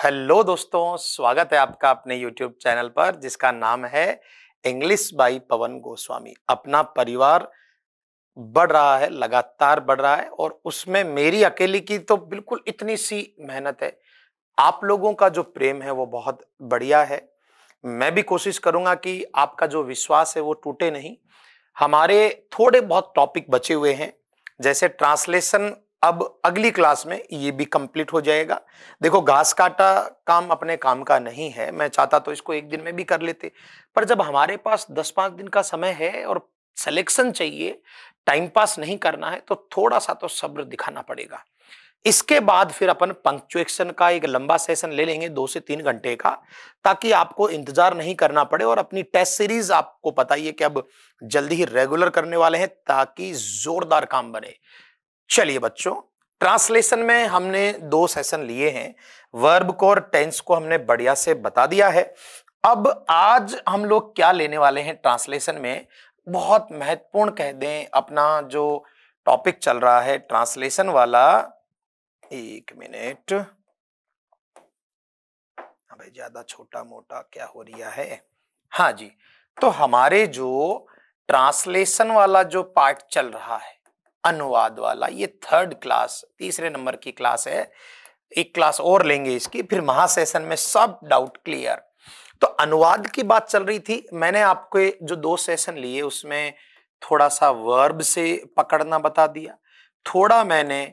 Hello दोस्तों, स्वागत है आपका अपने YouTube चैनल पर जिसका नाम है इंग्लिश बाई पवन गोस्वामी। अपना परिवार बढ़ रहा है, लगातार बढ़ रहा है और उसमें मेरी अकेली की तो बिल्कुल इतनी सी मेहनत है। आप लोगों का जो प्रेम है वो बहुत बढ़िया है। मैं भी कोशिश करूंगा कि आपका जो विश्वास है वो टूटे नहीं। हमारे थोड़े बहुत टॉपिक बचे हुए हैं, जैसे ट्रांसलेशन। अब अगली क्लास में ये भी कंप्लीट हो जाएगा। देखो, घास काटा काम अपने काम का नहीं है। मैं चाहता तो इसको एक दिन में भी कर लेते, पर जब हमारे पास 10-5 दिन का समय है और सिलेक्शन चाहिए, टाइम पास नहीं करना है, तो थोड़ा सा तो सब्र दिखाना पड़ेगा। इसके बाद फिर अपन पंक्चुएशन का एक लंबा सेशन ले लेंगे 2 से 3 घंटे का, ताकि आपको इंतजार नहीं करना पड़े। और अपनी टेस्ट सीरीज आपको पता ही है कि अब जल्दी ही रेगुलर करने वाले हैं, ताकि जोरदार काम बने। चलिए बच्चों, ट्रांसलेशन में हमने 2 सेशन लिए हैं। वर्ब को और टेंस को हमने बढ़िया से बता दिया है। अब आज हम लोग क्या लेने वाले हैं ट्रांसलेशन में, बहुत महत्वपूर्ण कह दें अपना जो टॉपिक चल रहा है ट्रांसलेशन वाला। एक मिनट, अबे ज्यादा छोटा मोटा क्या हो रहा है। हाँ जी, तो हमारे जो ट्रांसलेशन वाला जो पार्ट चल रहा है, अनुवाद वाला, ये 3rd क्लास, तीसरे नंबर की क्लास है। एक क्लास और लेंगे इसकी, फिर महासेशन में सब डाउट क्लियर। तो अनुवाद की बात चल रही थी। मैंने आपको जो 2 सेशन लिए उसमें थोड़ा सा वर्ब से पकड़ना बता दिया, थोड़ा मैंने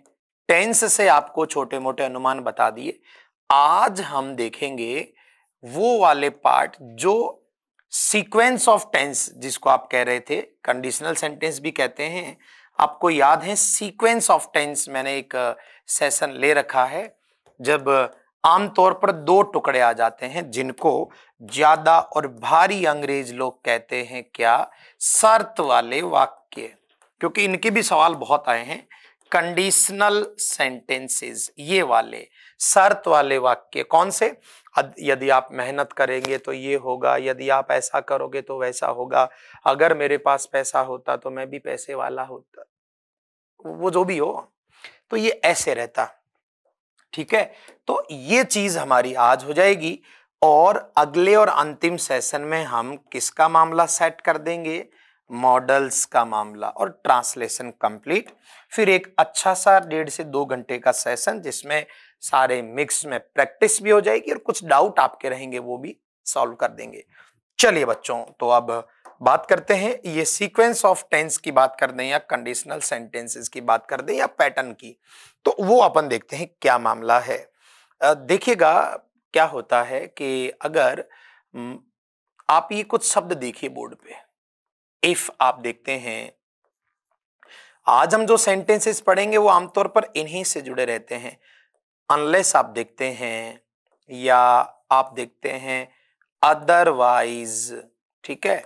टेंस से आपको छोटे मोटे अनुमान बता दिए। आज हम देखेंगे वो वाले पार्ट जो सीक्वेंस ऑफ टेंस, जिसको आप कह रहे थे कंडीशनल सेंटेंस भी कहते हैं। आपको याद है सीक्वेंस ऑफ टेंस मैंने एक सेशन ले रखा है, जब आमतौर पर 2 टुकड़े आ जाते हैं जिनको ज्यादा और भारी अंग्रेज लोग कहते हैं क्या, शर्त वाले वाक्य। क्योंकि इनके भी सवाल बहुत आए हैं। कंडीशनल सेंटेंसेस, ये वाले शर्त वाले वाक्य कौन से, यदि आप मेहनत करेंगे तो ये होगा, यदि आप ऐसा करोगे तो वैसा होगा, अगर मेरे पास पैसा होता तो मैं भी पैसे वाला होता, वो जो भी हो, तो ये ऐसे रहता। ठीक है, तो ये चीज हमारी आज हो जाएगी और अगले और अंतिम सेशन में हम किसका मामला सेट कर देंगे, मॉडल्स का मामला, और ट्रांसलेशन कंप्लीट। फिर एक अच्छा सा 1.5 से 2 घंटे का सेशन जिसमें सारे मिक्स में प्रैक्टिस भी हो जाएगी और कुछ डाउट आपके रहेंगे वो भी सॉल्व कर देंगे। चलिए बच्चों, तो अब बात करते हैं, ये सीक्वेंस ऑफ टेंस की बात कर दें या कंडीशनल सेंटेंसेस की बात कर दें या पैटर्न की, तो वो अपन देखते हैं क्या मामला है। देखिएगा क्या होता है कि अगर आप ये कुछ शब्द देखिए बोर्ड पे, इफ आप देखते हैं, आज हम जो सेंटेंसेस पढ़ेंगे वो आमतौर पर इन्हीं से जुड़े रहते हैं। अनलेस आप देखते हैं, या आप देखते हैं अदरवाइज, ठीक है,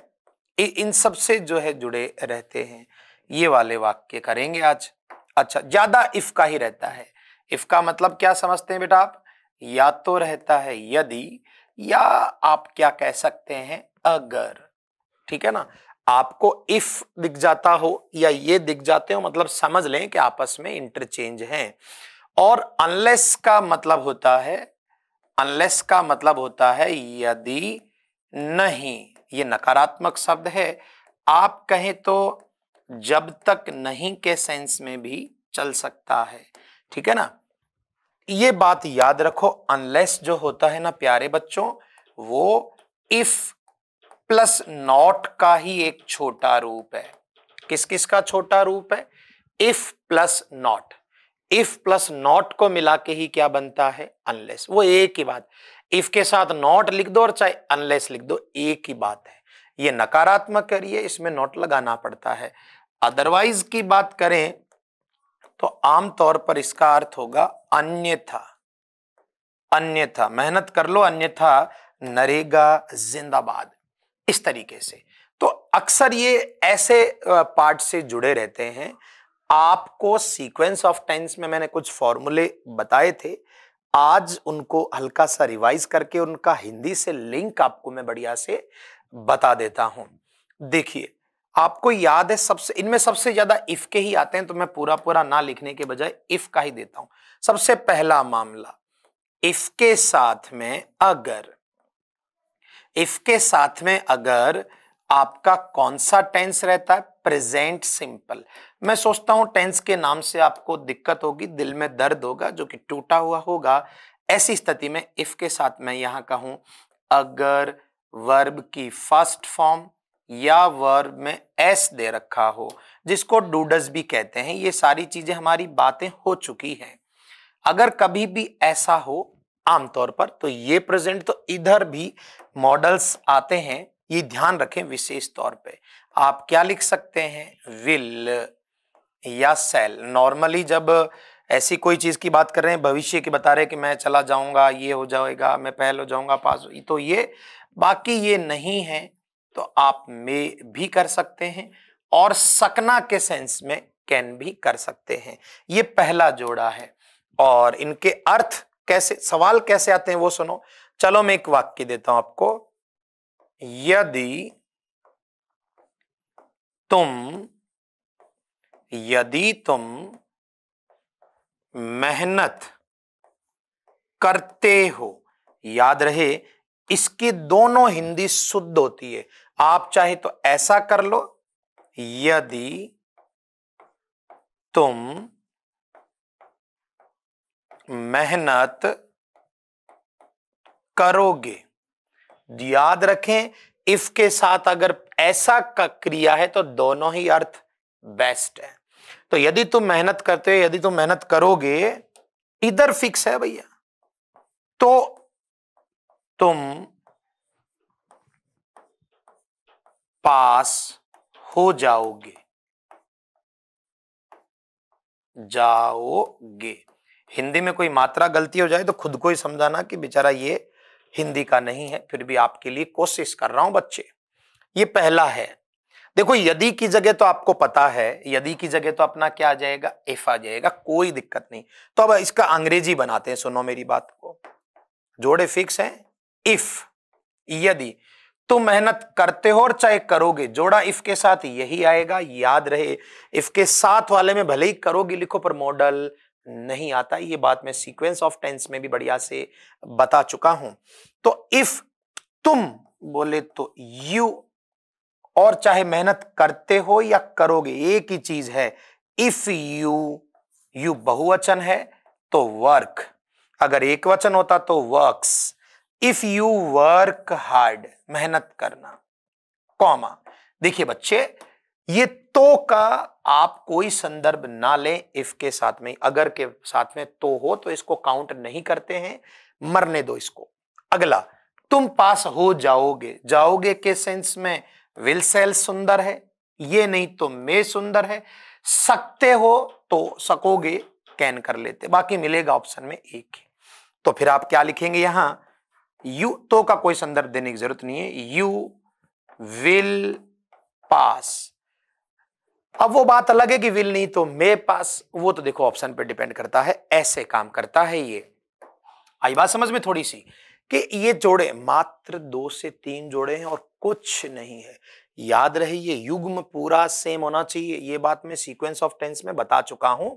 इन सब से जो है जुड़े रहते हैं। ये वाले वाक्य करेंगे आज। अच्छा, ज्यादा इफ का ही रहता है। इफ का मतलब क्या समझते हैं बेटा आप, या तो रहता है यदि, या आप क्या कह सकते हैं अगर। ठीक है ना, आपको इफ दिख जाता हो या ये दिख जाते हो, मतलब समझ लें कि आपस में इंटरचेंज हैं। और अनलेस का मतलब होता है, अनलेस का मतलब होता है यदि नहीं, ये नकारात्मक शब्द है। आप कहें तो जब तक नहीं के सेंस में भी चल सकता है। ठीक है ना, ये बात याद रखो। अनलेस जो होता है ना प्यारे बच्चों, वो इफ प्लस नॉट का ही एक छोटा रूप है। किस किस का छोटा रूप है, if plus not. If plus not को मिला के ही क्या बनता है, अनलेस। वो एक ही बात, इफ के साथ नॉट लिख दो और चाहे अनलेस लिख दो, एक ही बात है। ये नकारात्मक करिए, इसमें नॉट लगाना पड़ता है। अदरवाइज की बात करें तो आमतौर पर इसका अर्थ होगा अन्यथा। अन्यथा मेहनत कर लो, अन्यथा नरेगा जिंदाबाद, इस तरीके से। तो अक्सर ये ऐसे पार्ट से जुड़े रहते हैं। आपको सीक्वेंस ऑफ टेंस में मैंने कुछ फॉर्मूले बताए थे, आज उनको हल्का सा रिवाइज करके उनका हिंदी से लिंक आपको मैं बढ़िया से बता देता हूं। देखिए, आपको याद है सबसे, इनमें सबसे ज्यादा इफ के ही आते हैं, तो मैं पूरा पूरा ना लिखने के बजाय इफ का ही देता हूं। सबसे पहला मामला, इफ के साथ में अगर, इफ के साथ में अगर आपका कौन सा टेंस रहता है, प्रेजेंट सिंपल। मैं सोचता हूं टेंस के नाम से आपको दिक्कत होगी, दिल में दर्द होगा, जो कि टूटा हुआ होगा। ऐसी स्थिति में इफ के साथ मैं यहां कहूं अगर वर्ब की फर्स्ट फॉर्म या वर्ब में एस दे रखा हो, जिसको डूडस भी कहते हैं। ये सारी चीजें हमारी बातें हो चुकी हैं। अगर कभी भी ऐसा हो आमतौर पर, तो ये प्रेजेंट तो इधर भी मॉडल्स आते हैं, ये ध्यान रखें विशेष तौर पे। आप क्या लिख सकते हैं, विल या सेल। नॉर्मली जब ऐसी कोई चीज की बात कर रहे हैं, भविष्य की बता रहे हैं कि मैं चला जाऊंगा, ये हो जाएगा, मैं पहल हो जाऊंगा, पास, तो ये बाकी ये नहीं है, तो आप में भी कर सकते हैं और सकना के सेंस में कैन भी कर सकते हैं। ये पहला जोड़ा है। और इनके अर्थ कैसे, सवाल कैसे आते हैं वो सुनो। चलो मैं एक वाक्य देता हूं आपको। यदि तुम मेहनत करते हो, याद रहे इसकी दोनों हिंदी शुद्ध होती है। आप चाहे तो ऐसा कर लो, यदि तुम मेहनत करोगे। याद रखें इफ के साथ अगर ऐसा का क्रिया है तो दोनों ही अर्थ बेस्ट है। तो यदि तुम मेहनत करते हो, यदि तुम मेहनत करोगे, इधर फिक्स है भैया, तो तुम पास हो जाओगे। हिंदी में कोई मात्रा गलती हो जाए तो खुद को ही समझाना कि बेचारा ये हिंदी का नहीं है, फिर भी आपके लिए कोशिश कर रहा हूं बच्चे। ये पहला है। देखो यदि की जगह तो आपको पता है, यदि की जगह तो अपना क्या आ जाएगा, इफ आ जाएगा, कोई दिक्कत नहीं। तो अब इसका अंग्रेजी बनाते हैं, सुनो मेरी बात को। जोड़े फिक्स हैं, इफ, यदि तुम मेहनत करते हो और चाहे करोगे, जोड़ा इफ के साथ यही आएगा। याद रहे इफ के साथ वाले में भले ही करोगे लिखो पर मॉडल नहीं आता। ये बात मैं सीक्वेंस ऑफ टेंस में भी बढ़िया से बता चुका हूं। तो इफ तुम बोले तो यू, और चाहे मेहनत करते हो या करोगे एक ही चीज है। इफ यू बहुवचन है तो वर्क, अगर एक वचन होता तो works. If you work hard, मेहनत करना, कॉमा। देखिए बच्चे, ये तो का आप कोई संदर्भ ना लें इफ के साथ में। अगर के साथ में तो हो तो इसको काउंट नहीं करते हैं, मरने दो इसको। अगला, तुम पास हो जाओगे। जाओगे के सेंस में विल सेल सुंदर है, ये नहीं तो मैं सुंदर है। सकते हो तो सकोगे कैन कर लेते, बाकी मिलेगा ऑप्शन में एक। तो फिर आप क्या लिखेंगे यहां, यू तो का कोई संदर्भ देने की जरूरत नहीं है, यू विल पास। अब वो बात अलग है कि विल नहीं तो मे पास, वो तो देखो ऑप्शन पे डिपेंड करता है, ऐसे काम करता है ये। आई बात समझ में थोड़ी सी, कि ये जोड़े मात्र 2 से 3 जोड़े हैं और कुछ नहीं है। याद रहे ये युग्म पूरा सेम होना चाहिए, ये बात मैं सीक्वेंस ऑफ टेंस में बता चुका हूं।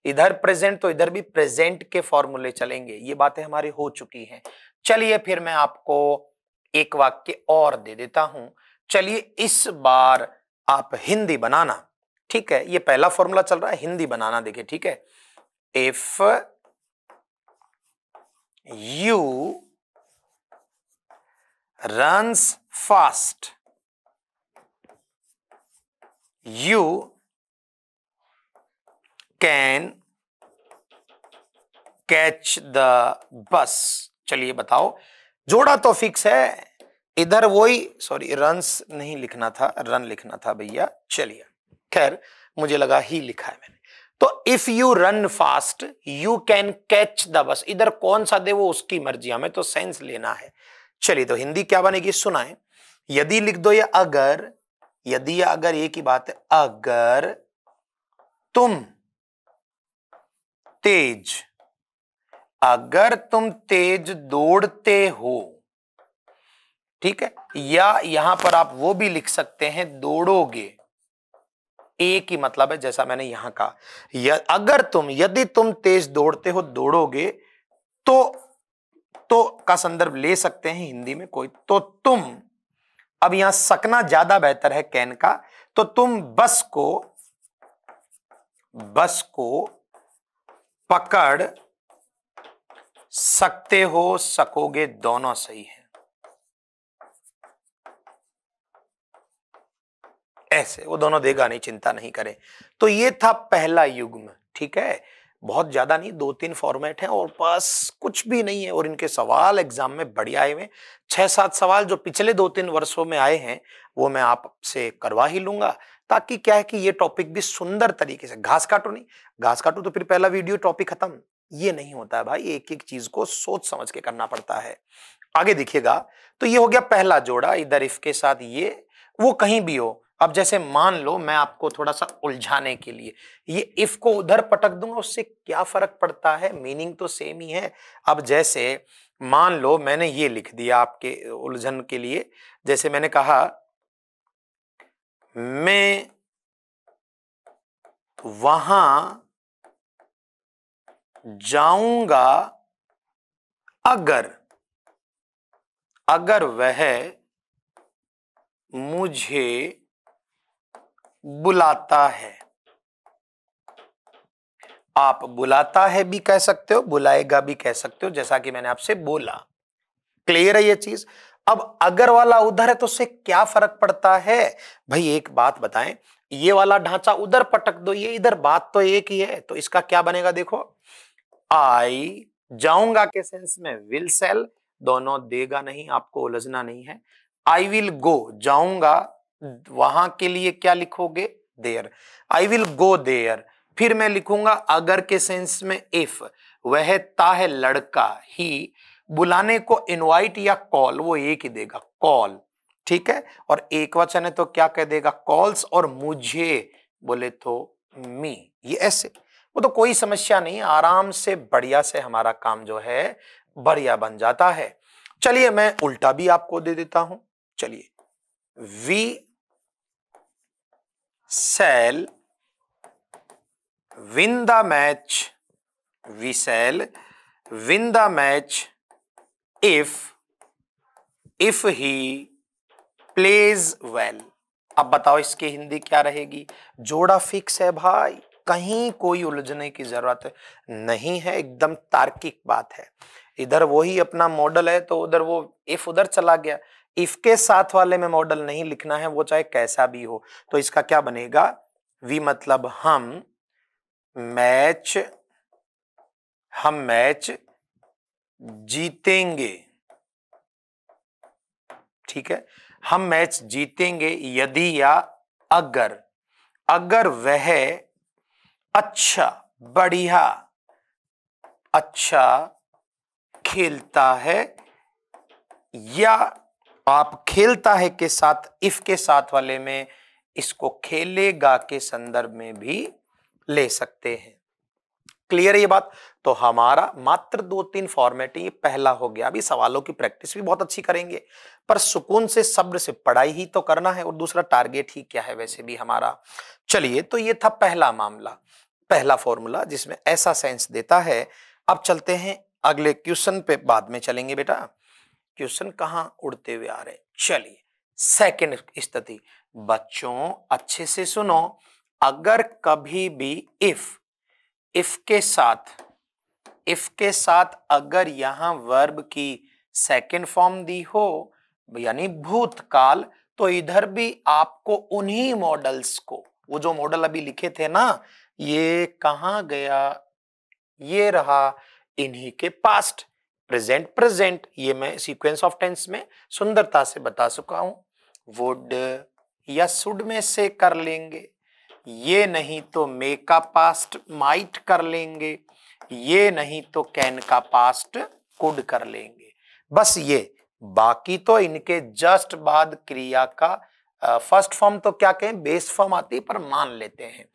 इधर प्रेजेंट तो इधर भी प्रेजेंट के फॉर्मूले चलेंगे, ये बातें हमारी हो चुकी हैं। चलिए फिर मैं आपको एक वाक्य और दे देता हूं। चलिए इस बार आप हिंदी बनाना, ठीक है। ये पहला फॉर्मूला चल रहा है, हिंदी बनाना देखिए, ठीक है। If you runs fast, you can catch the bus। चलिए बताओ, जोड़ा तो फिक्स है, इधर वही, सॉरी रन्स नहीं लिखना था, रन लिखना था भैया। चलिए खैर, मुझे लगा ही लिखा है मैंने। तो if you run fast you can catch the bus, इधर कौन सा दे वो उसकी मर्जी, हमें तो सेंस लेना है। चलिए तो हिंदी क्या बनेगी सुनाए। यदि लिख दो या अगर, यदि या अगर एक ही बात है। अगर तुम तेज, अगर तुम तेज दौड़ते हो, ठीक है। या यहां पर आप वो भी लिख सकते हैं दौड़ोगे, एक ही मतलब है जैसा मैंने यहां कहा। अगर तुम, यदि तुम तेज दौड़ते हो, दौड़ोगे, तो तो का संदर्भ ले सकते हैं हिंदी में कोई, तो तुम, अब यहां सकना ज्यादा बेहतर है कैन का, तो तुम बस को पकड़ सकते हो, सकोगे, दोनों सही है। ऐसे वो दोनों देगा नहीं, चिंता नहीं करें। तो ये था पहला युग्म, ठीक है, बहुत ज्यादा नहीं, 2-3 फॉर्मेट हैं और बस कुछ भी नहीं है। और इनके सवाल एग्जाम में बढ़िया आए हुए, 6-7 सवाल जो पिछले 2-3 वर्षों में आए हैं वो मैं आपसे करवा ही लूंगा, ताकि क्या है कि ये टॉपिक भी सुंदर तरीके से, घास काटो नहीं, घास काटो तो फिर पहला वीडियो टॉपिक खत्म, ये नहीं होता है भाई, एक एक चीज को सोच समझ के करना पड़ता है। आगे देखिएगा, तो ये हो गया पहला जोड़ा, इधर इफ के साथ ये, वो कहीं भी हो। अब जैसे मान लो मैं आपको थोड़ा सा उलझाने के लिए ये इफ को उधर पटक दूंगा, उससे क्या फर्क पड़ता है, मीनिंग तो सेम ही है। अब जैसे मान लो मैंने ये लिख दिया आपके उलझन के लिए, जैसे मैंने कहा मैं वहां जाऊंगा अगर वह मुझे बुलाता है। आप बुलाता है भी कह सकते हो, बुलाएगा भी कह सकते हो, जैसा कि मैंने आपसे बोला। क्लियर है ये चीज। अब अगर वाला उधर है तो उससे क्या फर्क पड़ता है भाई, एक बात बताएं, ये वाला ढांचा उधर पटक दो, ये इधर, बात तो एक ही है, तो इसका क्या बनेगा देखो, आई जाऊंगा के सेंस में विल सेल, दोनों देगा नहीं, आपको उलझना नहीं है। आई विल गो, जाऊंगा, वहां के लिए क्या लिखोगे, there, I will go there. फिर मैं लिखूंगा अगर के सेंस में इफ, वह ता है लड़का, ही बुलाने को इनवाइट या कॉल, वो एक ही देगा, कॉल, ठीक है। और एक वचन है तो क्या कह देगा, कॉल्स, और मुझे बोले तो मी, ये ऐसे, वो तो कोई समस्या नहीं, आराम से बढ़िया से हमारा काम जो है बढ़िया बन जाता है। चलिए मैं उल्टा भी आपको दे देता हूं, चलिए, we shall win the match, we shall win the match if he plays well. अब बताओ इसकी हिंदी क्या रहेगी, जोड़ा फिक्स है भाई, कहीं कोई उलझने की जरूरत नहीं है, एकदम तार्किक बात है। इधर वही अपना मॉडल है तो उधर वो इफ उधर चला गया, इफ के साथ वाले में मॉडल नहीं लिखना है, वो चाहे कैसा भी हो। तो इसका क्या बनेगा, वी मतलब हम मैच जीतेंगे, ठीक है, हम मैच जीतेंगे यदि या अगर वह अच्छा, बढ़िया, अच्छा खेलता है, या आप खेलता है के साथ इफ के साथ वाले में इसको खेलेगा के संदर्भ में भी ले सकते हैं। क्लियर है ये बात। तो हमारा मात्र 2-3 फॉर्मेट, ये पहला हो गया। अभी सवालों की प्रैक्टिस भी बहुत अच्छी करेंगे, पर सुकून से सब्र से पढ़ाई ही तो करना है, और दूसरा टारगेट ही क्या है वैसे भी हमारा। चलिए, तो ये था पहला मामला, पहला फॉर्मूला जिसमें ऐसा सेंस देता है। अब चलते हैं अगले क्वेश्चन पे, बाद में चलेंगे बेटा, क्वेश्चन कहां उड़ते हुए आ रहे। चलिए, सेकंड स्थिति, बच्चों अच्छे से सुनो, अगर कभी भी इफ के साथ अगर यहां वर्ब की सेकंड फॉर्म दी हो, यानी भूतकाल, तो इधर भी आपको उन्हीं मॉडल्स को, वो जो मॉडल अभी लिखे थे ना, ये कहां गया, ये रहा, इन्हीं के पास्ट, प्रेजेंट, ये मैं सीक्वेंस ऑफ टेंस में सुंदरता से बता चुका हूं। वुड या शुड में से कर लेंगे, ये नहीं तो मे का पास्ट माइट कर लेंगे, ये नहीं तो कैन का पास्ट कुड कर लेंगे, बस ये। बाकी तो इनके जस्ट बाद क्रिया का फर्स्ट फॉर्म तो क्या कहें, बेस फॉर्म आती है, पर मान लेते हैं,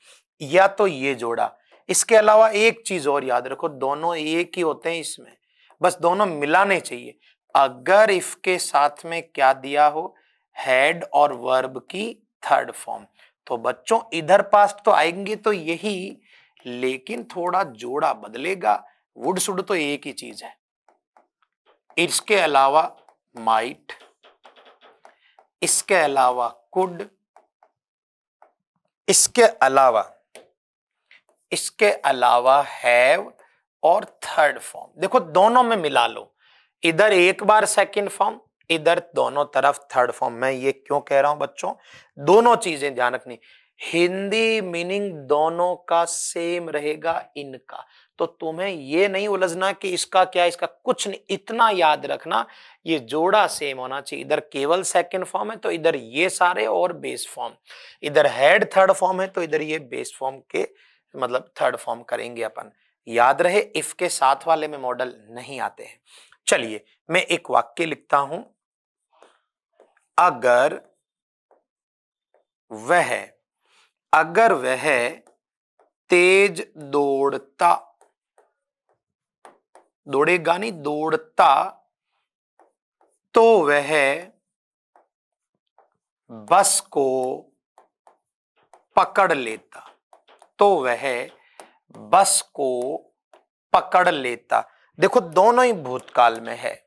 या तो ये जोड़ा। इसके अलावा एक चीज और याद रखो, दोनों एक ही होते हैं इसमें, बस दोनों मिलाने चाहिए। अगर इफ के साथ में क्या दिया हो, हेड और वर्ब की थर्ड फॉर्म, तो बच्चों इधर पास्ट तो आएंगे तो यही, लेकिन थोड़ा जोड़ा बदलेगा। वुड शुड तो एक ही चीज है, इसके अलावा माइट, इसके अलावा कुड, इसके अलावा हैव और थर्ड फॉर्म। देखो दोनों में मिला लो, इधर एक बार सेकंड फॉर्म, इधर दोनों तरफ थर्ड फॉर्म। मैं ये क्यों कह रहा हूं बच्चों, दोनों चीजें ध्यान रखनी, हिंदी मीनिंग दोनों का सेम रहेगा इनका, तो तुम्हें ये नहीं उलझना कि इसका क्या इसका कुछ नहीं, इतना याद रखना ये जोड़ा सेम होना चाहिए। इधर केवल सेकंड फॉर्म है तो इधर ये सारे और बेस फॉर्म, इधर हेड थर्ड फॉर्म है तो इधर ये बेस फॉर्म के मतलब थर्ड फॉर्म करेंगे अपन। याद रहे इफ के साथ वाले में मॉडल नहीं आते हैं। चलिए मैं एक वाक्य लिखता हूं, अगर वह तेज दौड़ेगा नहीं दौड़ता तो वह बस को पकड़ लेता, देखो दोनों ही भूतकाल में है,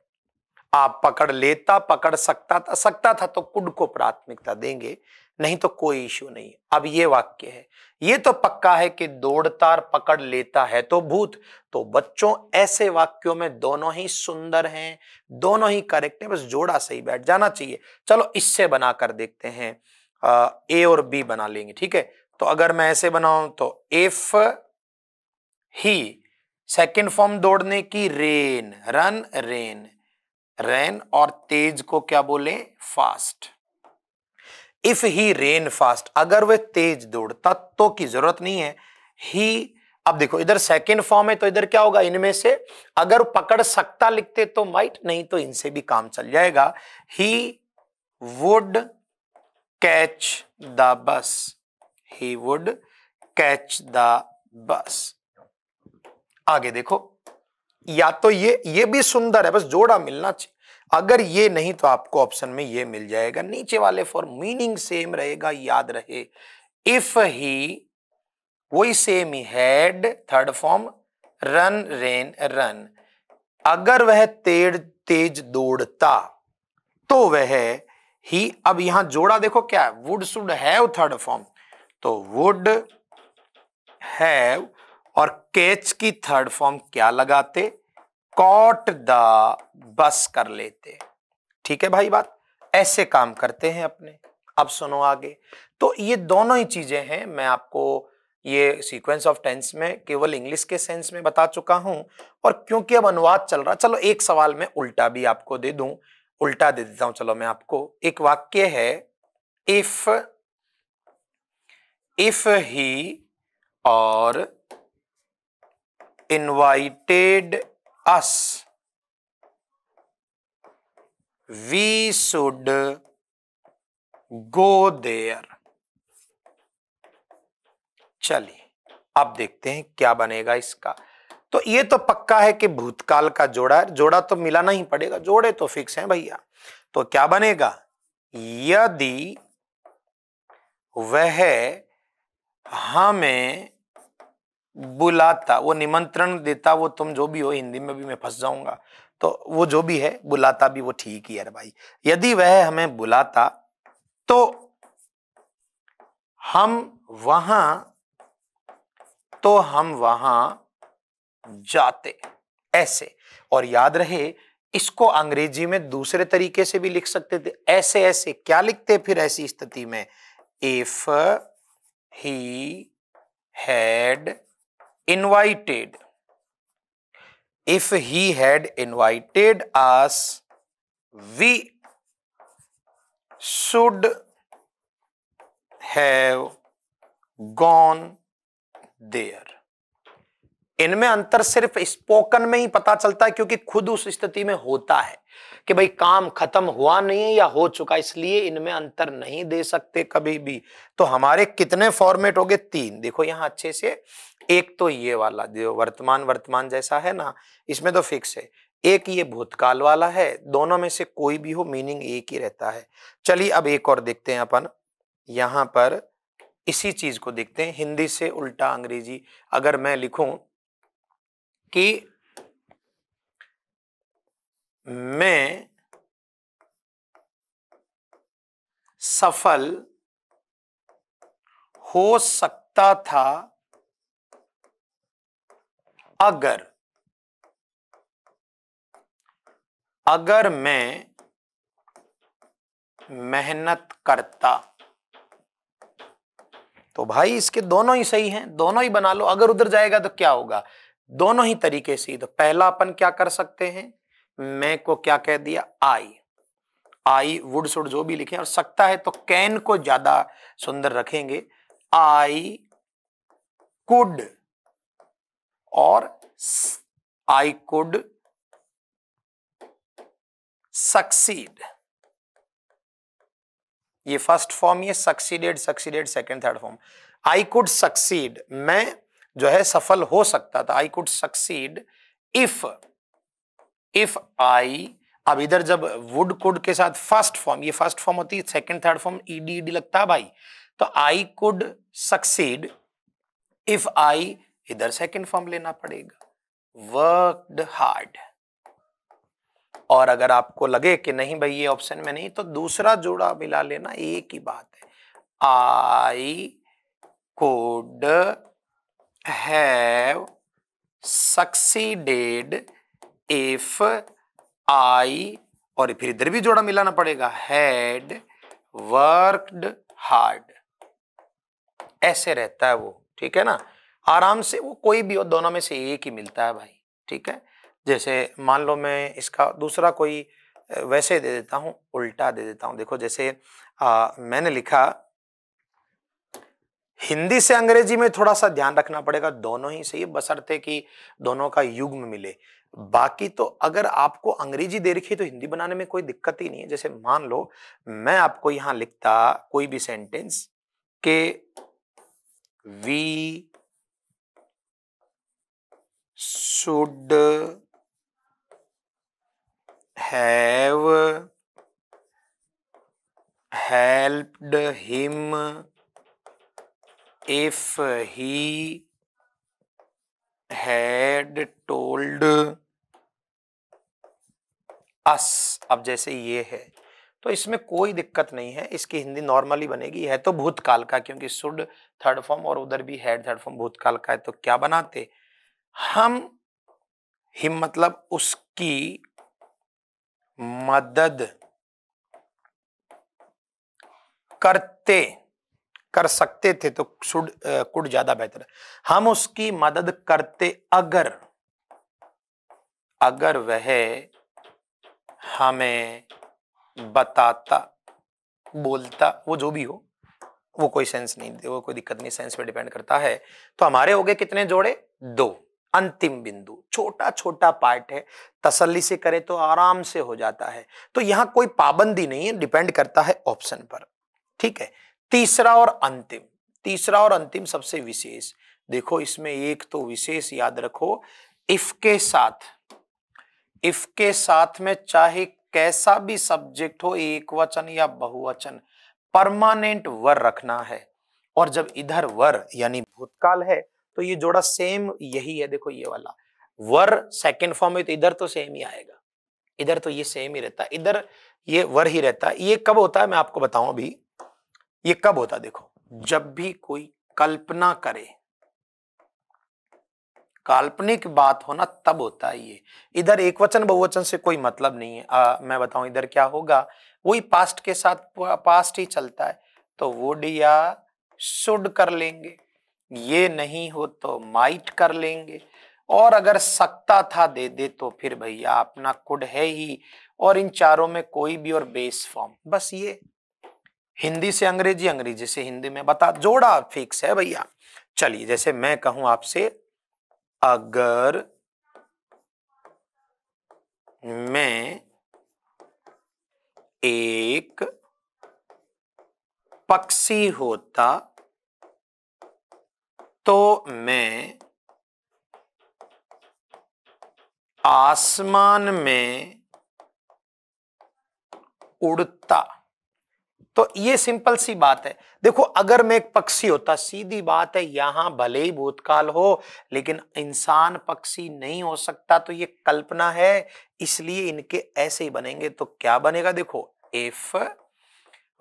आप पकड़ लेता, पकड़ सकता था तो कुड को प्राथमिकता देंगे, नहीं तो कोई इश्यू नहीं। अब ये वाक्य है, ये तो पक्का है कि दौड़ता और पकड़ लेता है तो भूत, तो बच्चों ऐसे वाक्यों में दोनों ही सुंदर हैं, दोनों ही करेक्ट है, बस जोड़ा सही बैठ जाना चाहिए। चलो इससे बनाकर देखते हैं, ए और बी बना लेंगे, ठीक है। तो अगर मैं ऐसे बनाऊं तो इफ ही, सेकंड फॉर्म दौड़ने की रेन, रन रेन और तेज को क्या बोले fast. If he rain fast, अगर वह तेज दौड़ता तो की जरूरत नहीं है, ही, अब देखो इधर सेकंड फॉर्म है तो इधर क्या होगा, इनमें से अगर पकड़ सकता लिखते तो माइट, नहीं तो इनसे भी काम चल जाएगा। He would catch the bus, आगे देखो, या तो ये भी सुंदर है, बस जोड़ा मिलना चाहिए। अगर ये नहीं तो आपको ऑप्शन में ये मिल जाएगा, नीचे वाले फॉर मीनिंग सेम रहेगा, याद रहे। इफ ही, वही same he, had third form, run, अगर वह तेज दौड़ता तो वह ही, अब यहां जोड़ा देखो क्या है, would should have third form, तो वुड हैव, और कैच की थर्ड फॉर्म क्या लगाते, कॉट द बस कर लेते। ठीक है भाई, बात ऐसे काम करते हैं अपने। अब सुनो आगे, तो ये दोनों ही चीजें हैं, मैं आपको ये सीक्वेंस ऑफ टेंस में केवल इंग्लिश के सेंस में बता चुका हूं, और क्योंकि अब अनुवाद चल रहा, चलो एक सवाल में उल्टा भी आपको दे दूं, उल्टा दे देता हूं। चलो मैं आपको, एक वाक्य है, इफ ही और invited us, we should go there। चलिए अब देखते हैं क्या बनेगा इसका। तो ये तो पक्का है कि भूतकाल का जोड़ा तो मिलाना ही पड़ेगा, जोड़े तो फिक्स हैं भैया। तो क्या बनेगा, यदि वह हमें बुलाता, वो निमंत्रण देता, वो तुम जो भी हो, हिंदी में भी मैं फंस जाऊंगा, तो वो जो भी है, बुलाता भी वो ठीक ही है भाई। यदि वह हमें बुलाता तो हम वहां जाते, ऐसे। और याद रहे इसको अंग्रेजी में दूसरे तरीके से भी लिख सकते थे, ऐसे क्या लिखते फिर ऐसी स्थिति में, if he had invited us, we should have gone there। इनमें अंतर सिर्फ स्पोकन में ही पता चलता है, क्योंकि खुद उस स्थिति में होता है कि भाई काम खत्म हुआ नहीं है या हो चुका, इसलिए इनमें अंतर नहीं दे सकते कभी भी। तो हमारे कितने फॉर्मेट हो गए, 3। देखो यहां अच्छे से, एक तो ये वाला जो वर्तमान जैसा है ना, इसमें तो फिक्स है। एक ये भूतकाल वाला है, दोनों में से कोई भी हो मीनिंग एक ही रहता है। चलिए अब एक और देखते हैं अपन, यहां पर इसी चीज को देखते हैं हिंदी से उल्टा अंग्रेजी। अगर मैं लिखूं कि मैं सफल हो सकता था अगर मैं मेहनत करता। तो भाई इसके दोनों ही सही हैं, दोनों ही बना लो। अगर उधर जाएगा तो क्या होगा, दोनों ही तरीके से। तो पहला अपन क्या कर सकते हैं, मैं को क्या कह दिया, आई वुड शुड जो भी लिखे, और सकता है तो कैन को ज्यादा सुंदर रखेंगे, आई कुड, और आई कुड सक्सीड। ये फर्स्ट फॉर्म, ये succeeded second third form. I could succeed, मैं जो है सफल हो सकता था, I could succeed if I. अब इधर जब वुड कुड के साथ फर्स्ट फॉर्म, ये फर्स्ट फॉर्म होती है, second third form ED ED लगता है भाई। तो I could succeed if I, इधर सेकंड फॉर्म लेना पड़ेगा, वर्कड हार्ड। और अगर आपको लगे कि नहीं भाई ये ऑप्शन में नहीं, तो दूसरा जोड़ा मिला लेना, एक ही बात है। I could have succeeded if I, और फिर इधर भी जोड़ा मिलाना पड़ेगा, हैड वर्कड हार्ड। ऐसे रहता है वो, ठीक है ना, आराम से। वो कोई भी हो, दोनों में से एक ही मिलता है भाई, ठीक है। जैसे मान लो मैं इसका दूसरा कोई वैसे दे देता हूं, उल्टा दे देता हूं। देखो जैसे मैंने लिखा, हिंदी से अंग्रेजी में थोड़ा सा ध्यान रखना पड़ेगा, दोनों ही सही है बशर्ते कि दोनों का युग्म मिले। बाकी तो अगर आपको अंग्रेजी दे रखी है तो हिंदी बनाने में कोई दिक्कत ही नहीं है। जैसे मान लो मैं आपको यहां लिखता कोई भी सेंटेंस के we should have helped him if he had told us. अब जैसे ये है तो इसमें कोई दिक्कत नहीं है, इसकी हिंदी नॉर्मली बनेगी। है तो भूतकाल का, क्योंकि शुड थर्ड फॉर्म और उधर भी हैड थर्ड फॉर्म भूतकाल का है, तो क्या बनाते हम, हिम मतलब उसकी मदद करते, कर सकते थे तो शुड कुड ज्यादा बेहतर है। हम उसकी मदद करते अगर वह हमें बताता, बोलता, वो जो भी हो, वो कोई सेंस नहीं, वो कोई दिक्कत नहीं, सेंस पे डिपेंड करता है। तो हमारे हो गए कितने जोड़े, 2। अंतिम बिंदु, छोटा छोटा पार्ट है, तसल्ली से करे तो आराम से हो जाता है। तो यहां कोई पाबंदी नहीं है, डिपेंड करता है ऑप्शन पर, ठीक है। तीसरा और अंतिम सबसे विशेष। देखो इसमें एक तो विशेष याद रखो, इफ के साथ में चाहे कैसा भी सब्जेक्ट हो, एक वचन या बहुवचन, परमानेंट वर रखना है। और जब इधर वर यानी भूतकाल है तो ये जोड़ा सेम यही है। देखो ये वाला वर सेकंड फॉर्म में, तो इधर तो सेम ही आएगा, इधर तो ये सेम ही रहता है, इधर ये वर ही रहता है। ये कब होता है मैं आपको बताऊं अभी, ये कब होता है। देखो जब भी कोई कल्पना करे, काल्पनिक बात होना तब होता है ये। इधर एक वचन बहुवचन से कोई मतलब नहीं है। मैं बताऊं इधर क्या होगा, वही पास्ट के साथ पास्ट ही चलता है, तो वुड या शुड कर लेंगे, ये नहीं हो तो माइट कर लेंगे, और अगर सकता था दे दे तो फिर भैया अपना कुड है ही। और इन चारों में कोई भी और बेस फॉर्म, बस ये हिंदी से अंग्रेजी, अंग्रेजी से हिंदी में बता, जोड़ा फिक्स है भैया। चलिए जैसे मैं कहूं आपसे, अगर मैं एक पक्षी होता तो मैं आसमान में उड़ता। तो ये सिंपल सी बात है। देखो अगर मैं एक पक्षी होता, सीधी बात है, यहां भले ही भूतकाल हो लेकिन इंसान पक्षी नहीं हो सकता, तो ये कल्पना है, इसलिए इनके ऐसे ही बनेंगे। तो क्या बनेगा, देखो इफ,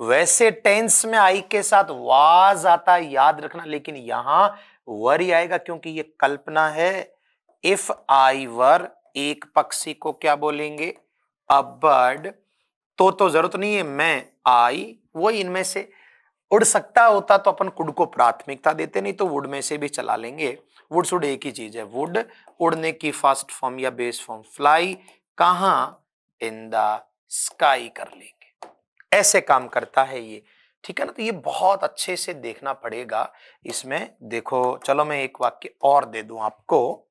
वैसे टेंस में आई के साथ वाज आता है, याद रखना, लेकिन यहां वर ही आएगा क्योंकि ये कल्पना है। इफ आई वर, एक पक्षी को क्या बोलेंगे, अ बर्ड। तो जरूरत नहीं है मैं आई, वो इनमें से उड़ सकता होता तो अपन कुड को प्राथमिकता देते, नहीं तो वुड में से भी चला लेंगे। वुड सुड एक ही चीज है, वुड उड़ने की फर्स्ट फॉर्म या बेस फॉर्म फ्लाई, कहां, इन द स्काई कर लेंगे। ऐसे काम करता है ये, ठीक है ना। तो ये बहुत अच्छे से देखना पड़ेगा इसमें। देखो चलो मैं एक वाक्य और दे दूं आपको,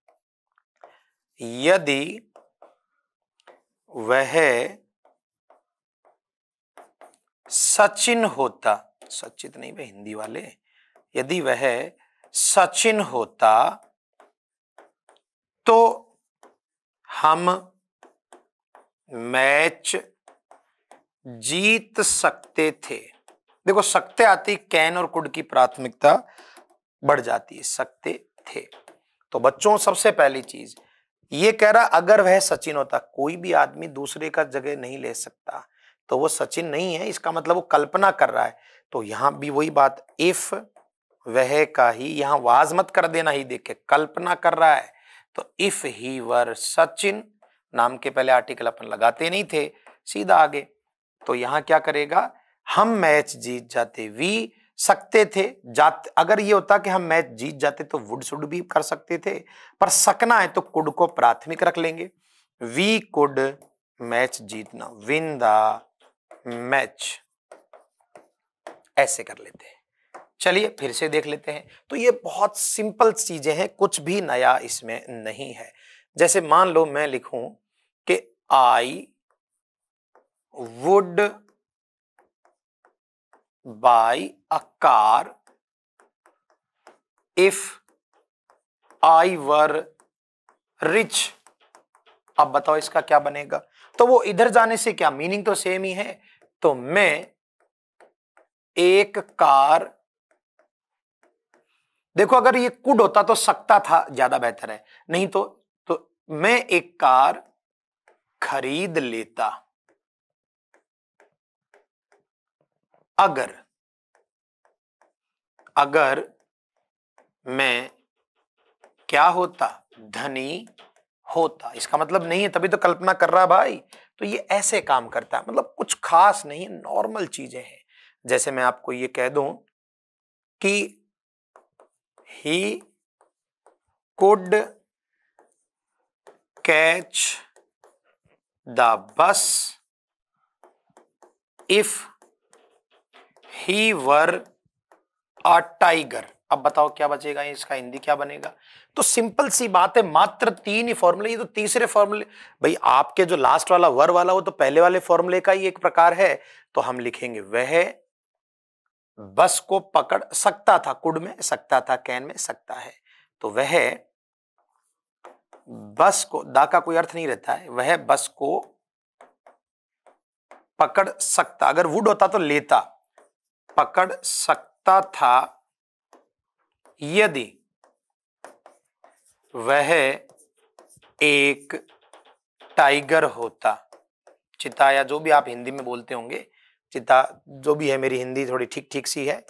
यदि वह सचिन होता, सचित नहीं भाई हिंदी वाले, यदि वह सचिन होता तो हम मैच जीत सकते थे। देखो सकते आती, कैन और कुड की प्राथमिकता बढ़ जाती है, सकते थे। तो बच्चों सबसे पहली चीज ये कह रहा, अगर वह सचिन होता, कोई भी आदमी दूसरे का जगह नहीं ले सकता, तो वो सचिन नहीं है, इसका मतलब वो कल्पना कर रहा है। तो यहां भी वही बात, इफ वह का ही, यहां वाज मत कर देना, ही देख के कल्पना कर रहा है। तो इफ ही वर सचिन, नाम के पहले आर्टिकल अपन लगाते नहीं थे, सीधा आगे। तो यहां क्या करेगा, हम मैच जीत जाते, वी सकते थे, जाते, अगर ये होता कि हम मैच जीत जाते तो वुड शुड भी कर सकते थे, पर सकना है तो कुड को प्राथमिक रख लेंगे। वी कुड मैच जीतना, विन द मैच, ऐसे कर लेते हैं। चलिए फिर से देख लेते हैं। तो ये बहुत सिंपल चीजें हैं, कुछ भी नया इसमें नहीं है। जैसे मान लो मैं लिखूं कि I would buy a car if I were rich. अब बताओ इसका क्या बनेगा, तो वो इधर जाने से क्या, मीनिंग तो सेम ही है। तो मैं एक कार, देखो अगर ये कुड होता तो सकता था, ज्यादा बेहतर है, नहीं तो मैं एक कार खरीद लेता अगर मैं क्या होता, धनी होता। इसका मतलब नहीं है, तभी तो कल्पना कर रहा भाई। तो ये ऐसे काम करता है, मतलब कुछ खास नहीं, नॉर्मल चीजें हैं। जैसे मैं आपको ये कह दूं कि he could catch the bus if he were a tiger. अब बताओ क्या बचेगा, इसका हिंदी क्या बनेगा। तो सिंपल सी बात है, मात्र 3 ही फॉर्मूले। ये तो तीसरे फॉर्मूले, भाई आपके जो लास्ट वाला वर वाला वो तो पहले वाले फॉर्मूले का ही एक प्रकार है। तो हम लिखेंगे वह बस को पकड़ सकता था, कुड में सकता था, कैन में सकता है। तो वह बस को, दा का कोई अर्थ नहीं रहता है, वह बस को पकड़ सकता, अगर वुड होता तो लेता, पकड़ सकता था यदि वह एक टाइगर होता। चिता या जो भी आप हिंदी में बोलते होंगे, चिता जो भी है, मेरी हिंदी थोड़ी ठीक ठीक सी है,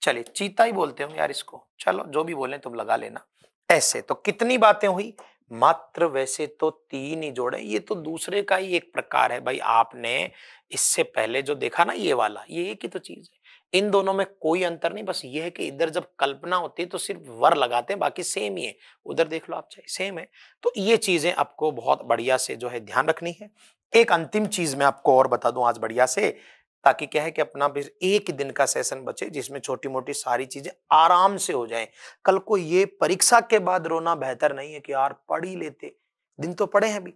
चलिए चीता ही बोलते होंगे यार इसको, चलो जो भी बोले तुम लगा लेना। ऐसे तो कितनी बातें हुई, मात्र वैसे तो 3 ही जोड़े, ये तो दूसरे का ही एक प्रकार है भाई। आपने इससे पहले जो देखा ना ये वाला, ये एक ही तो चीज है, इन दोनों में कोई अंतर नहीं। बस ये है कि इधर जब कल्पना होती है तो सिर्फ वर लगाते हैं, बाकी सेम ही है। उधर देख लो आप, चाहे सेम है। तो ये चीजें आपको बहुत बढ़िया से जो है ध्यान रखनी है। एक अंतिम चीज मैं आपको और बता दूं आज बढ़िया से, ताकि क्या है कि अपना भी एक दिन का सेशन बचे जिसमें छोटी मोटी सारी चीजें आराम से हो जाए। कल को ये परीक्षा के बाद रोना बेहतर नहीं है कि यार पढ़ ही लेते, दिन तो पढ़े हैं अभी,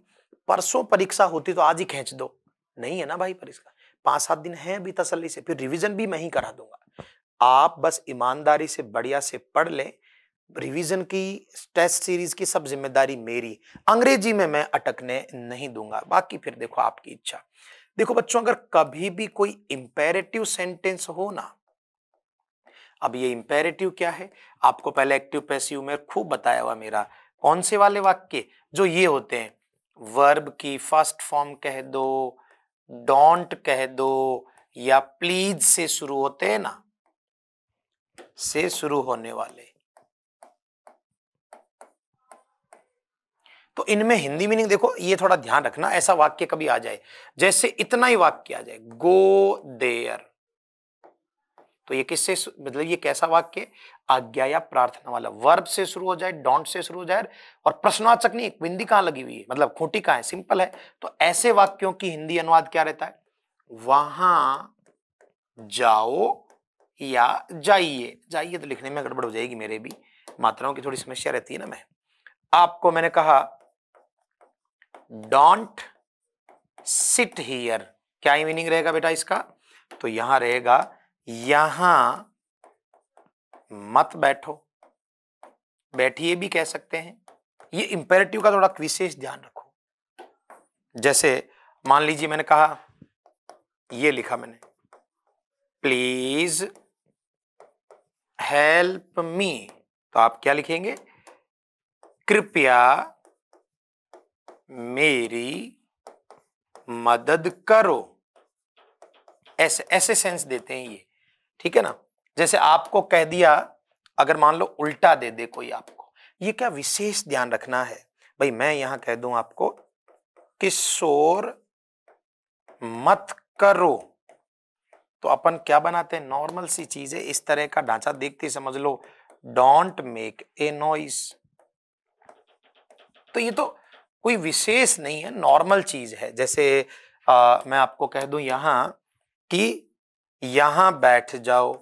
परसों परीक्षा होती तो आज ही खींच दो, नहीं है ना भाई परीक्षा, 5-7 दिन है अभी तसल्ली से, फिर रिवीजन भी मैं ही करा दूंगा। आप बस ईमानदारी से बढ़िया से पढ़ लें। रिवीजन की, टेस्ट सीरीज की सब जिम्मेदारी मेरी, अंग्रेजी में मैं अटकने नहीं दूंगा, बाकी फिर देखो आपकी इच्छा। देखो बच्चों, अगर कभी भी कोई इंपेरेटिव सेंटेंस हो ना, अब ये इंपेरेटिव क्या है, आपको पहले एक्टिव पैसिव में खूब बताया हुआ मेरा, कौन से वाले वाक्य जो ये होते हैं, वर्ब की फर्स्ट फॉर्म कह दो, डोंट कह दो, या प्लीज से शुरू होते हैं ना, से शुरू होने वाले, तो इनमें हिंदी मीनिंग देखो, ये थोड़ा ध्यान रखना, ऐसा वाक्य कभी आ जाए जैसे इतना ही वाक्य आ जाए, गो देयर, तो ये किससे मतलब ये कैसा वाक्य, आज्ञा या प्रार्थना वाला, वर्ब से शुरू हो जाए, डोंट से शुरू हो जाए, और प्रश्नवाचक नहीं, बिंदी कहां लगी हुई है, मतलब खूंटी कहां है, सिंपल है। तो ऐसे वाक्यों की हिंदी अनुवाद क्या रहता है, वहां जाओ या जाइए, जाइए तो लिखने में गड़बड़ हो जाएगी, मेरे भी मात्राओं की थोड़ी समस्या रहती है ना। मैं आपको मैंने कहा डोंट सिट हियर, क्या ही मीनिंग रहेगा बेटा इसका, तो यहां रहेगा यहां मत बैठो, बैठिए भी कह सकते हैं। ये इंपेरेटिव का थोड़ा विशेष ध्यान रखो। जैसे मान लीजिए मैंने कहा, ये लिखा मैंने, प्लीज हेल्प मी, तो आप क्या लिखेंगे, कृपया मेरी मदद करो, ऐसे ऐसे सेंस देते हैं ये, ठीक है ना। जैसे आपको कह दिया, अगर मान लो उल्टा दे दे कोई आपको, ये क्या विशेष ध्यान रखना है भाई, मैं यहां कह दूं आपको किशोर मत करो, तो अपन क्या बनाते हैं, नॉर्मल सी चीज है, इस तरह का ढांचा देखते समझ लो, डोंट मेक ए नॉइस, तो ये तो कोई विशेष नहीं है, नॉर्मल चीज है। जैसे मैं आपको कह दूं यहां कि यहां बैठ जाओ,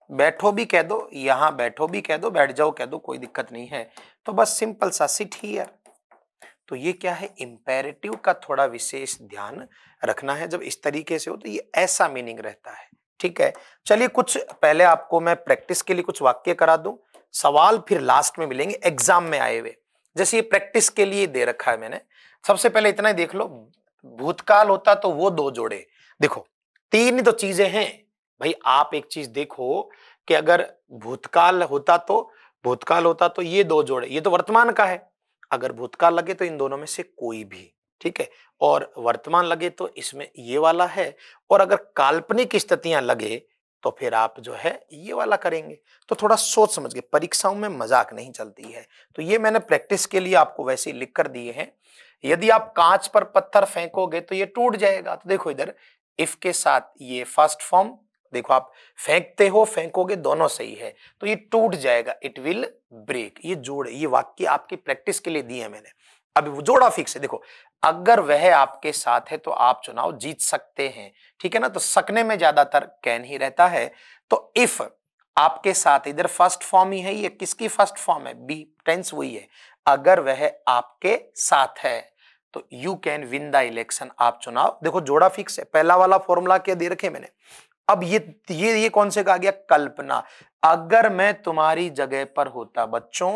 बैठो भी कह दो, यहां बैठो भी कह दो, बैठ जाओ कह दो, कोई दिक्कत नहीं है। तो बस सिंपल सा सिट हियर, तो ये क्या है, इंपेरेटिव का थोड़ा विशेष ध्यान रखना है। जब इस तरीके से हो तो ये ऐसा मीनिंग रहता है, ठीक है। चलिए कुछ पहले आपको मैं प्रैक्टिस के लिए कुछ वाक्य करा दूं, सवाल फिर लास्ट में मिलेंगे एग्जाम में आए हुए। जैसे ये प्रैक्टिस के लिए दे रखा है मैंने, सबसे पहले इतना ही देख लो, भूतकाल होता तो वो दो जोड़े, देखो तीन ही तो चीजें हैं भाई। आप एक चीज देखो कि अगर भूतकाल होता तो ये दो जोड़े, ये तो वर्तमान का है, अगर भूतकाल लगे तो इन दोनों में से कोई भी, ठीक है, और वर्तमान लगे तो इसमें ये वाला है, और अगर काल्पनिक स्थितियां लगे तो फिर आप जो है ये वाला करेंगे। तो थोड़ा सोच समझ के, परीक्षाओं में मजाक नहीं चलती है। तो ये मैंने प्रैक्टिस के लिए आपको वैसे ही लिख कर दिए हैं। यदि आप कांच पर पत्थर फेंकोगे तो ये टूट जाएगा, तो देखो इधर इफ के साथ ये फर्स्ट फॉर्म, देखो आप फेंकते हो फेंकोगे दोनों सही है, तो ये टूट जाएगा, इट विल ब्रेक, ये जोड़, ये वाक्य आपकी प्रैक्टिस के लिए दिए हैं मैंने। अब वो जोड़ा फिक्स है, देखो अगर वह आपके साथ है तो आप चुनाव जीत सकते हैं, ठीक है ना। तो सकने में ज्यादातर कैन ही रहता है, तो इफ आपके साथ, इधर फर्स्ट फॉर्म ही है, ये किसकी फर्स्ट फॉर्म है, बी टेंस वही है, अगर वह आपके साथ है तो you can win the election, आप चुनाव, देखो जोड़ा फिक्स है। पहला वाला फॉर्मूला क्या दे रखे मैंने, अब ये कौन से का आ गया, कल्पना, अगर मैं तुम्हारी जगह पर होता, बच्चों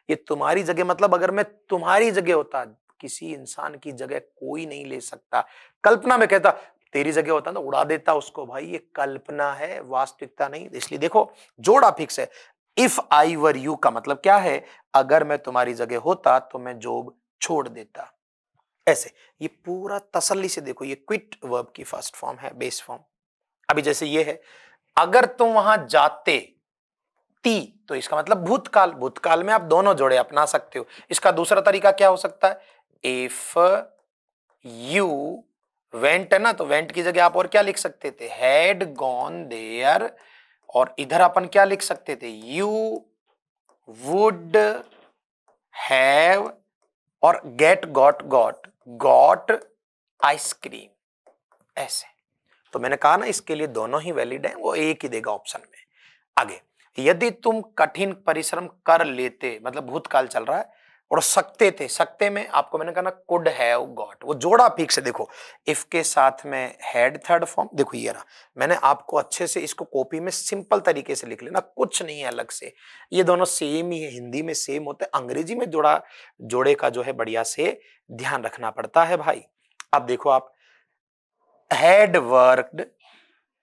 ये तुम्हारी जगह मतलब अगर मैं तुम्हारी जगह होता, किसी इंसान की जगह कोई नहीं ले सकता, कल्पना में कहता तेरी जगह होता ना उड़ा देता उसको, भाई ये कल्पना है, वास्तविकता नहीं। इसलिए देखो जोड़ा फिक्स है, इफ आई वर यू का मतलब क्या है, अगर मैं तुम्हारी जगह होता तो मैं जॉब छोड़ देता, ऐसे। ये पूरा तसल्ली से देखो, ये क्विट वर्ब की फर्स्ट फॉर्म है, बेस फॉर्म। अभी जैसे ये है, अगर तुम वहां जाते ती, तो इसका मतलब भूतकाल, भूतकाल में आप दोनों जोड़े अपना सकते हो। इसका दूसरा तरीका क्या हो सकता है, इफ यू वेंट है ना, तो वेंट की जगह आप और क्या लिख सकते थे, हैड गॉन देयर, और इधर अपन क्या लिख सकते थे, यू वुड हैव, और गेट गॉट आइसक्रीम, ऐसे। तो मैंने कहा ना इसके लिए दोनों ही वैलिड है, वो एक ही देगा ऑप्शन में। आगे, यदि तुम कठिन परिश्रम कर लेते, मतलब भूतकाल चल रहा है, और सकते थे, सकते में आपको मैंने कहा ना कुड हैव गॉट, वो जोड़ा फिक्स है। देखो इफ के साथ में हैड थर्ड फॉर्म, देखो ये रहा, मैंने आपको अच्छे से इसको कॉपी में सिंपल तरीके से लिख लेना, कुछ नहीं है अलग से, ये दोनों सेम ही है, हिंदी में सेम होता है, अंग्रेजी में जोड़ा जोड़े का जो है बढ़िया से ध्यान रखना पड़ता है भाई। अब देखो आप, हैड वर्कड,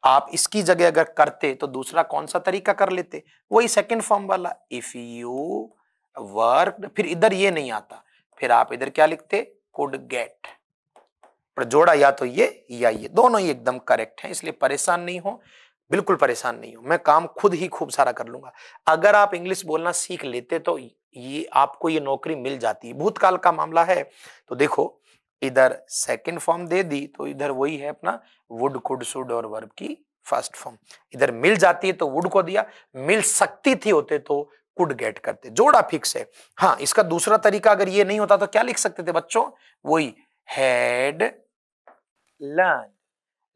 आप इसकी जगह अगर करते तो दूसरा कौन सा तरीका कर लेते, वही सेकंड फॉर्म वाला, इफ यू वर्कड, फिर इधर ये नहीं आता, फिर आप इधर क्या लिखते, कुड गेट, पर जोड़ा या तो ये या ये, दोनों ही एकदम करेक्ट हैं, इसलिए परेशान नहीं हो, बिल्कुल परेशान नहीं हो, मैं काम खुद ही खूब सारा कर लूंगा। अगर आप इंग्लिश बोलना सीख लेते तो ये आपको ये नौकरी मिल जाती। भूतकाल का मामला है तो देखो, इधर सेकंड फॉर्म दे दी तो इधर वही है अपना वुड, कुड, शुड और वर्ब की फर्स्ट फॉर्म, इधर मिल जाती है तो वुड को दिया, मिल सकती थी होते तो कुड गेट करते, जोड़ा फिक्स है। हाँ, इसका दूसरा तरीका अगर ये नहीं होता तो क्या लिख सकते थे बच्चों, वही हैड लर्न,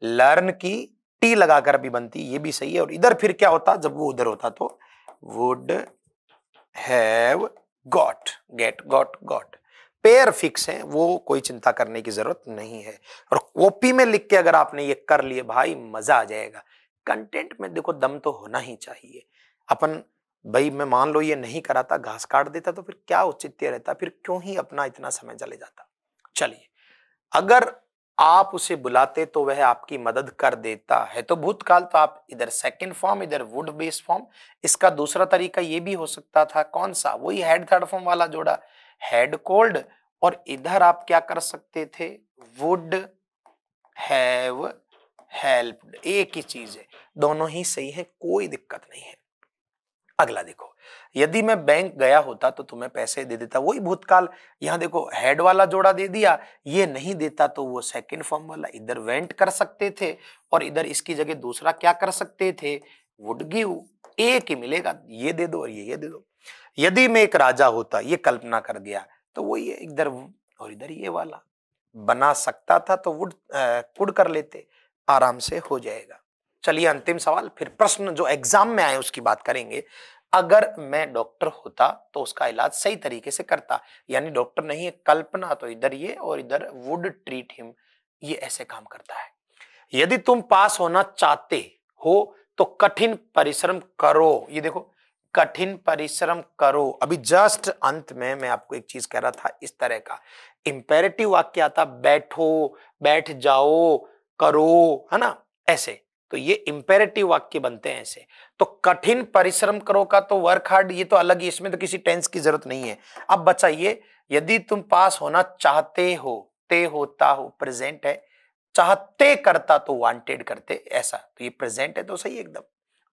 लर्न की टी लगाकर भी बनती, ये भी सही है। और इधर फिर क्या होता, जब वो उधर होता तो would have got, get, got, got, pair fix है, वो कोई चिंता करने की जरूरत नहीं है। और कॉपी में लिख के अगर आपने ये कर लिए भाई, मजा आ जाएगा। कंटेंट में देखो दम तो होना ही चाहिए। अपन भाई, मैं मान लो ये नहीं कराता, घास काट देता, तो फिर क्या औचित्य रहता, फिर क्यों ही अपना इतना समय चले जाता। चलिए, अगर आप उसे बुलाते तो वह आपकी मदद कर देता है, तो भूतकाल तो आप इधर सेकंड फॉर्म, इधर वुड बेस फॉर्म। इसका दूसरा तरीका ये भी हो सकता था, कौन सा, वही हैड थर्ड फॉर्म वाला जोड़ा, हैड कॉल्ड, और इधर आप क्या कर सकते थे, वुड हैव हेल्प्ड, एक ही चीज है, दोनों ही सही है, कोई दिक्कत नहीं है। अगला देखो, यदि मैं बैंक गया होता तो तुम्हें पैसे दे देता, वही भूतकाल। यहां देखो हेड वाला जोड़ा दे दिया, ये नहीं देता तो वो सेकंड फॉर्म वाला, इधर वेंट कर सकते थे और इधर इसकी जगह दूसरा क्या कर सकते थे, वुड गिव, एक ही मिलेगा, ये दे दो और ये दे दो। यदि मैं एक राजा होता, ये कल्पना कर गया, तो वो ये इधर और इधर ये वाला बना सकता था, तो वुड कुड कर लेते, आराम से हो जाएगा। चलिए अंतिम सवाल, फिर प्रश्न जो एग्जाम में आए उसकी बात करेंगे। अगर मैं डॉक्टर होता तो उसका इलाज सही तरीके से करता, यानी डॉक्टर नहीं है, कल्पना, तो इधर ये और इधर वुड ट्रीट हिम, ये ऐसे काम करता है। यदि तुम पास होना चाहते हो तो कठिन परिश्रम करो, ये देखो, कठिन परिश्रम करो। अभी जस्ट अंत में मैं आपको एक चीज कह रहा था, इस तरह का इंपेरेटिव वाक्य आता, बैठो, बैठ जाओ, करो, है ना, ऐसे, तो ये इंपेरेटिव वाक्य बनते हैं ऐसे। तो कठिन परिश्रम करो का तो वर्क हार्ड, ये तो अलग ही, इसमें तो किसी टेंस की जरूरत नहीं है। अब बचाइए, यदि तुम पास होना चाहते हो, ते होता हो, प्रेजेंट है, चाहते करता तो वांटेड करते, ऐसा, तो ये प्रेजेंट है तो सही एकदम।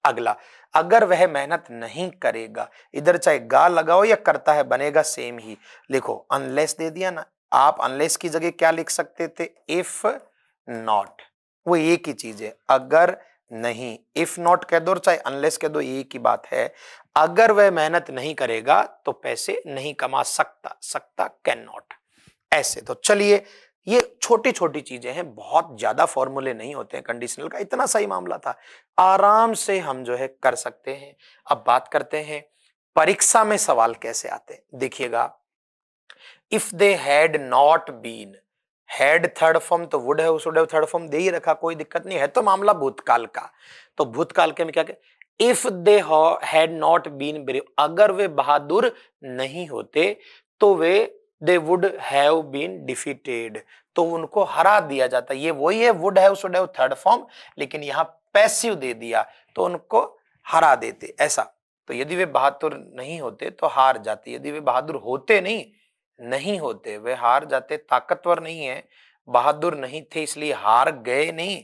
अगला, अगर वह मेहनत नहीं करेगा, इधर चाहे गा लगाओ या करता है, बनेगा सेम ही। लिखो, अनलेस दे दिया ना, आप अनलेस की जगह क्या लिख सकते थे, इफ नॉट, वो एक ही चीज है, अगर नहीं, इफ नॉट कह दो और चाहे अनलेस कह दो, एक ही बात है। अगर वह मेहनत नहीं करेगा तो पैसे नहीं कमा सकता, सकता कैन नॉट, ऐसे। तो चलिए, ये छोटी छोटी चीजें हैं, बहुत ज्यादा फॉर्मूले नहीं होते हैं कंडीशनल का, इतना सही मामला था, आराम से हम जो है कर सकते हैं। अब बात करते हैं परीक्षा में सवाल कैसे आते हैं, देखिएगा, if they had not been, had third form तो वुड है, शुड हैव थर्ड फॉर्म दे ही रखा, कोई दिक्कत नहीं है, तो मामला भूतकाल का, तो भूतकाल के में क्या, if they had not been brave, अगर वे बहादुर नहीं होते तो वे they would have been defeated, तो उनको हरा दिया जाता, ये वही है, would have should have third form, लेकिन यहां पैसिव दे दिया तो उनको हरा देते, ऐसा। तो यदि वे बहादुर नहीं होते तो हार जाते, यदि वे बहादुर होते नहीं होते, वे हार जाते, ताकतवर नहीं है, बहादुर नहीं थे इसलिए हार गए नहीं,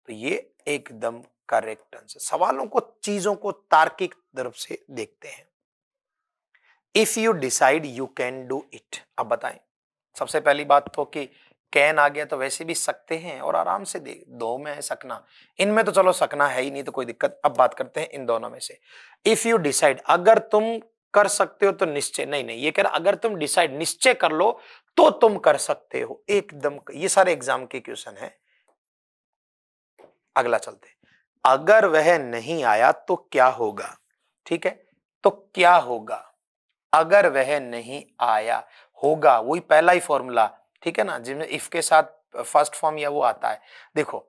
तो ये एकदम करेक्ट आंसर। सवालों को, चीजों को तार्किक तरफ से देखते हैं। If you decide you can do it, अब बताएं, सबसे पहली बात तो कि कैन आ गया तो वैसे भी सकते हैं, और आराम से दे, दो में है सकना, इनमें तो चलो सकना है ही नहीं तो कोई दिक्कत। अब बात करते हैं इन दोनों में से। इफ यू डिसाइड, अगर तुम कर सकते हो तो निश्चय, नहीं, ये कह रहा अगर तुम डिसाइड, निश्चय कर लो तो तुम कर सकते हो, एकदम, ये सारे एग्जाम के क्वेश्चन है। अगला चलते, अगर वह नहीं आया तो क्या होगा, ठीक है, तो क्या होगा, अगर वह नहीं आया, होगा वही पहला ही फॉर्मूला, ठीक है ना, जिसमें इफ के साथ फर्स्ट फॉर्म या वो आता है। देखो,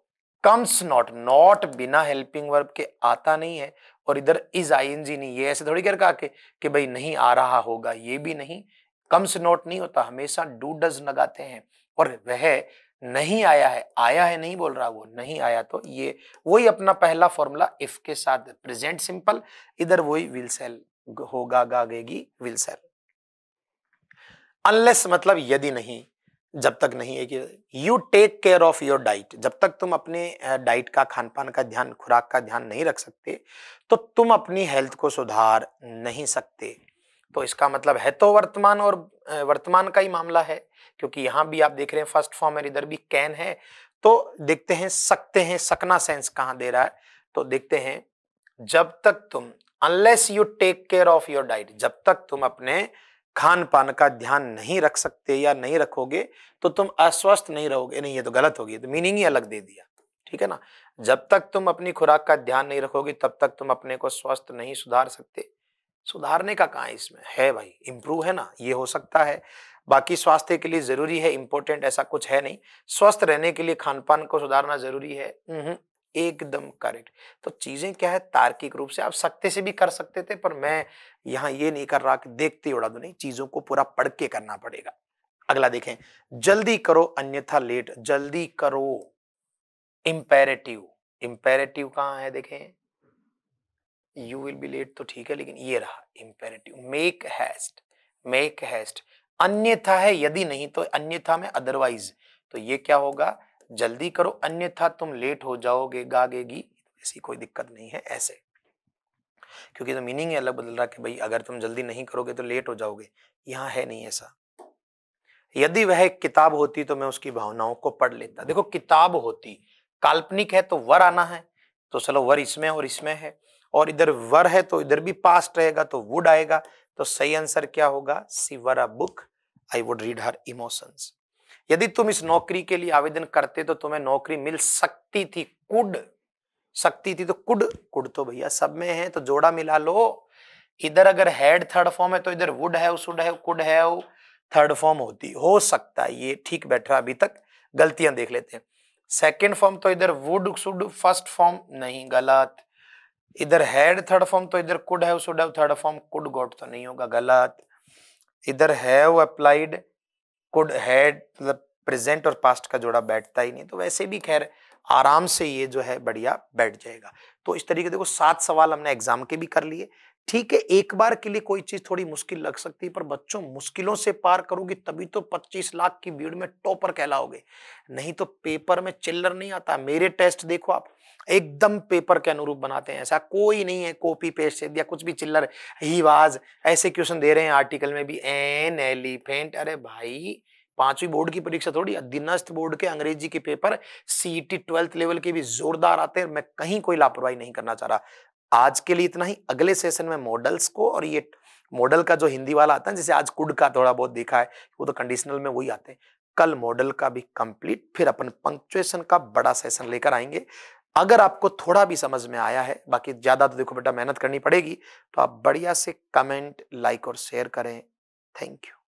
कम्स नॉट, नॉट बिना हेल्पिंग वर्ब के आता नहीं है, और इधर इज आईएनजी नहीं, ये ऐसे थोड़ी कर कहा कि भाई नहीं आ रहा होगा, ये भी नहीं, कम्स नॉट नहीं होता, हमेशा डू डज लगाते हैं, और वह नहीं आया है नहीं बोल रहा, वो नहीं आया तो ये वही अपना पहला फॉर्मूला इफ के साथ प्रेजेंट सिंपल, इधर वही विल सेल होगा, गागेगी विल सेल। अनलेस मतलब यदि नहीं, जब तक नहीं है कि you take care of your diet, जब तक तुम अपने डाइट का, खान पान का ध्यान, खुराक का ध्यान नहीं रख सकते तो तुम अपनी हेल्थ को सुधार नहीं सकते। तो इसका मतलब है तो वर्तमान और वर्तमान का ही मामला है, क्योंकि यहां भी आप देख रहे हैं फर्स्ट फॉर्म है, इधर भी कैन है। तो देखते हैं सकते हैं, सकना सेंस कहां दे रहा है, तो देखते हैं जब तक तुम, unless you take care of your diet, जब तक तुम अपने खान पान का ध्यान नहीं रख सकते या नहीं रखोगे तो तुम अस्वस्थ नहीं रहोगे। नहीं, ये तो गलत होगी, तो मीनिंग ही अलग दे दिया, ठीक है ना। जब तक तुम अपनी खुराक का ध्यान नहीं रखोगे तब तक तुम अपने को स्वस्थ नहीं सुधार सकते। सुधारने का कहाँ इसमें है भाई, इंप्रूव है ना, ये हो सकता है। बाकी स्वास्थ्य के लिए जरूरी है, इंपॉर्टेंट ऐसा कुछ है नहीं। स्वस्थ रहने के लिए खान पान को सुधारना जरूरी है, एकदम करेक्ट। तो चीजें क्या है, तार्किक रूप से आप सकते से भी कर सकते थे, पर मैं यहां ये नहीं कर रहा कि देखते उड़ा दो, नहीं, चीजों को पूरा पढ़ के करना पड़ेगा। अगला देखें, जल्दी करो अन्यथा लेट, जल्दी करो इंपेरेटिव, इंपेरेटिव कहां है देखें, यू विल बी लेट तो ठीक है, लेकिन ये रहा imperative, make heist, make heist. अन्यथा है यदि नहीं, तो अन्यथा में अदरवाइज, तो ये क्या होगा, जल्दी करो अन्यथा तुम लेट हो जाओगे, गागेगी, ऐसी कोई दिक्कत नहीं है ऐसे, क्योंकि तो मीनिंग ही अलग बदल रहा कि भाई अगर तुम जल्दी नहीं करोगे तो लेट हो जाओगे, यहां है नहीं ऐसा। यदि वह एक किताब होती तो मैं उसकी भावनाओं को पढ़ लेता। देखो किताब होती, काल्पनिक है तो वर आना है, तो चलो वर इसमें और इसमें है, और इधर वर है तो इधर भी पास्ट रहेगा तो वुड आएगा। तो सही आंसर क्या होगा, she were a book, I would read her emotions. यदि तुम इस नौकरी के लिए आवेदन करते तो तुम्हें नौकरी मिल सकती थी, कुड, सकती थी तो कुड, कुड तो भैया सब में है तो जोड़ा मिला लो। इधर अगर हेड थर्ड फॉर्म है तो इधर वुड है, शुड है, कुड है, थर्ड फॉर्म होती, हो सकता है, ये ठीक बैठ रहा। अभी तक गलतियां देख लेते हैं। सेकंड फॉर्म तो इधर वुड शुड, फर्स्ट फॉर्म नहीं, गलत। इधर हेड थर्ड फॉर्म तो इधर कुड है, शुड है, थर्ड फॉर्म कुड गॉट तो नहीं होगा, गलत। इधर हैव अप्लाइड, कुड हैड, मतलब प्रेजेंट और पास्ट का जोड़ा बैठता ही नहीं, तो वैसे भी खैर आराम से ये जो है बढ़िया बैठ जाएगा। तो इस तरीके देखो 7 सवाल हमने एग्जाम के भी कर लिए। ठीक है, एक बार के लिए कोई चीज थोड़ी मुश्किल लग सकती है, पर बच्चों मुश्किलों से पार करोगे तभी तो 25 लाख की भीड़ में टॉपर कहलाओगे, नहीं तो पेपर में चिल्लर नहीं आता। मेरे टेस्ट देखो आप, एकदम पेपर के अनुरूप बनाते हैं, ऐसा कोई नहीं है कॉपी पेस्ट से दिया कुछ भी चिल्लर ही वाज, ऐसे क्वेश्चन दे रहे हैं आर्टिकल में भी, एन एलिफेंट। अरे भाई 5वीं बोर्ड की परीक्षा थोड़ी, अधीनस्थ बोर्ड के अंग्रेजी के पेपर, सीईटी 12th लेवल के भी जोरदार आते हैं। मैं कहीं कोई लापरवाही नहीं करना चाह रहा। आज के लिए इतना ही, अगले सेशन में मॉडल्स को, और ये मॉडल का जो हिंदी वाला आता है, जैसे आज कुड का थोड़ा बहुत देखा है, वो तो कंडीशनल में वही आते हैं, कल मॉडल का भी कंप्लीट, फिर अपन पंक्चुएशन का बड़ा सेशन लेकर आएंगे। अगर आपको थोड़ा भी समझ में आया है, बाकी ज्यादा तो देखो बेटा मेहनत करनी पड़ेगी, तो आप बढ़िया से कमेंट, लाइक और शेयर करें। Thank you.